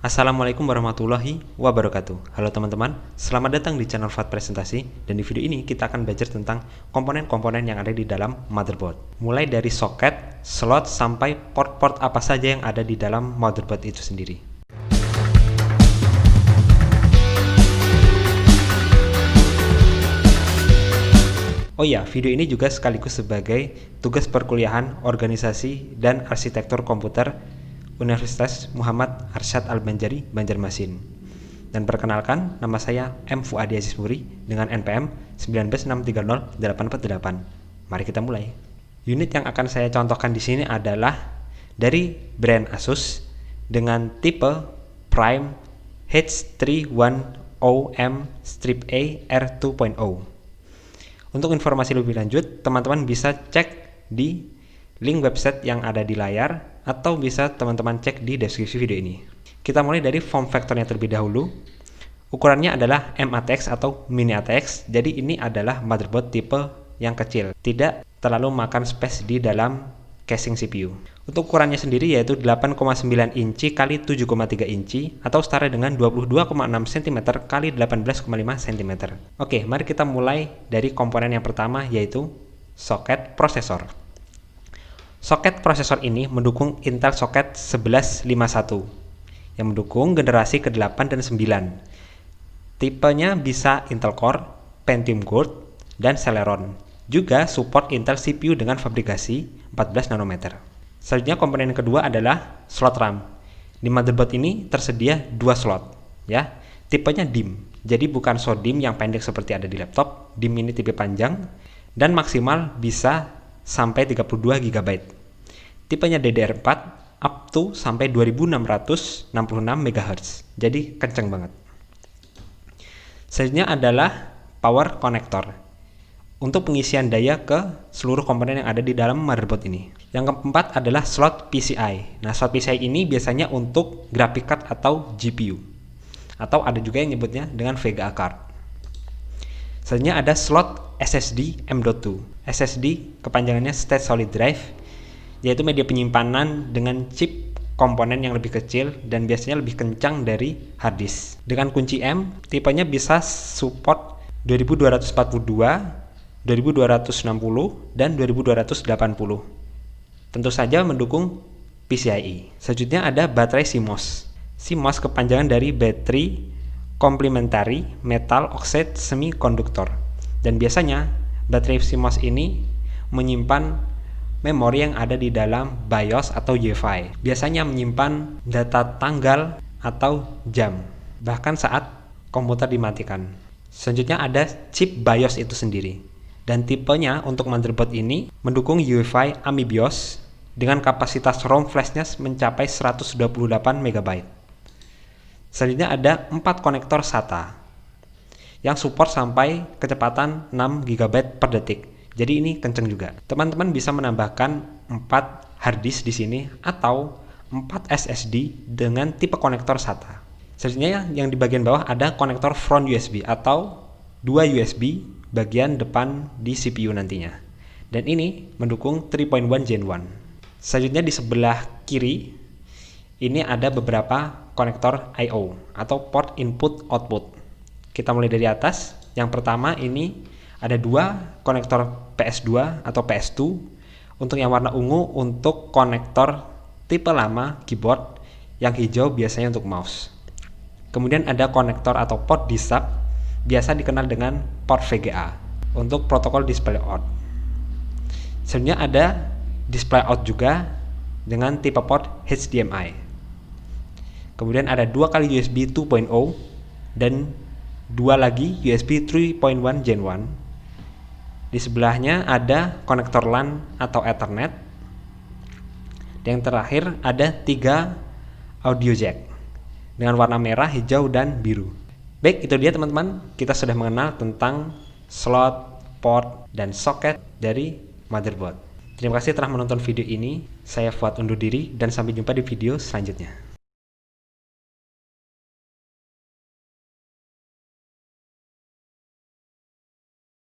Assalamualaikum warahmatullahi wabarakatuh. Halo teman-teman, selamat datang di channel Fuad Presentasi. Dan di video ini kita akan belajar tentang komponen-komponen yang ada di dalam motherboard. Mulai dari soket, slot, sampai port-port apa saja yang ada di dalam motherboard itu sendiri. Oh iya, video ini juga sekaligus sebagai tugas perkuliahan organisasi dan arsitektur komputer Universitas Muhammad Arsyad Al-Banjari, Banjarmasin. Dan perkenalkan, nama saya M. Fuadi Aziz Muri dengan NPM 196308448. Mari kita mulai. Unit yang akan saya contohkan di sini adalah dari brand Asus dengan tipe Prime H310M-A R2.0. Untuk informasi lebih lanjut, teman-teman bisa cek di link website yang ada di layar atau bisa teman-teman cek di deskripsi video ini. Kita mulai dari form factornya terlebih dahulu. Ukurannya adalah MATX atau Mini ATX, jadi ini adalah motherboard tipe yang kecil, tidak terlalu makan space di dalam casing CPU. Untuk ukurannya sendiri yaitu 8,9 inci x 7,3 inci atau setara dengan 22,6 cm x 18,5 cm. Oke, mari kita mulai dari komponen yang pertama yaitu soket prosesor. Soket prosesor ini mendukung Intel Socket 1151 yang mendukung generasi ke-8 dan 9. Tipenya bisa Intel Core, Pentium Gold, dan Celeron. Juga support Intel CPU dengan fabrikasi 14 nanometer. Selanjutnya komponen yang kedua adalah slot RAM. Di motherboard ini tersedia 2 slot, ya. Tipenya DIMM. Jadi bukan SODIMM yang pendek seperti ada di laptop. DIMM ini tipe panjang dan maksimal bisa sampai 32 GB. Tipenya DDR4 up to sampai 2666 MHz. Jadi kenceng banget. Selanjutnya adalah power connector untuk pengisian daya ke seluruh komponen yang ada di dalam motherboard ini. Yang keempat adalah slot PCI. Nah, slot PCI ini biasanya untuk graphic card atau GPU. Atau ada juga yang nyebutnya dengan VGA card. Selanjutnya ada slot SSD M.2. SSD kepanjangannya State Solid Drive, yaitu media penyimpanan dengan chip komponen yang lebih kecil dan biasanya lebih kencang dari hard disk. Dengan kunci M, tipenya bisa support 2242, 2260, dan 2280. Tentu saja mendukung PCIe. Selanjutnya ada baterai CMOS. CMOS kepanjangan dari Battery Complementary Metal Oxide Semiconductor. Dan biasanya baterai CMOS ini menyimpan memori yang ada di dalam BIOS atau UEFI. Biasanya menyimpan data tanggal atau jam, bahkan saat komputer dimatikan. Selanjutnya ada chip BIOS itu sendiri. Dan tipenya untuk motherboard ini mendukung UEFI AMI BIOS dengan kapasitas ROM flashnya mencapai 128 MB. Selanjutnya ada 4 konektor SATA yang support sampai kecepatan 6 GB per detik. Jadi ini kenceng juga. Teman-teman bisa menambahkan 4 hard disk di sini atau 4 SSD dengan tipe konektor SATA. Selanjutnya yang di bagian bawah ada konektor front USB atau 2 USB bagian depan di CPU nantinya. Dan ini mendukung 3.1 Gen 1. Selanjutnya di sebelah kiri ini ada beberapa konektor I/O atau port input output. Kita mulai dari atas. Yang pertama ini ada 2 konektor PS2 atau PS2. Untuk yang warna ungu untuk konektor tipe lama keyboard, yang hijau biasanya untuk mouse. Kemudian ada konektor atau port DISAP, biasa dikenal dengan port VGA untuk protokol display out. Selanjutnya ada display out juga dengan tipe port HDMI. Kemudian ada 2 kali USB 2.0 dan 2 lagi USB 3.1 Gen 1. Di sebelahnya ada konektor LAN atau Ethernet. Yang terakhir ada 3 audio jack dengan warna merah, hijau, dan biru. Baik, itu dia teman-teman. Kita sudah mengenal tentang slot, port, dan soket dari motherboard. Terima kasih telah menonton video ini. Saya Fuad undur diri dan sampai jumpa di video selanjutnya.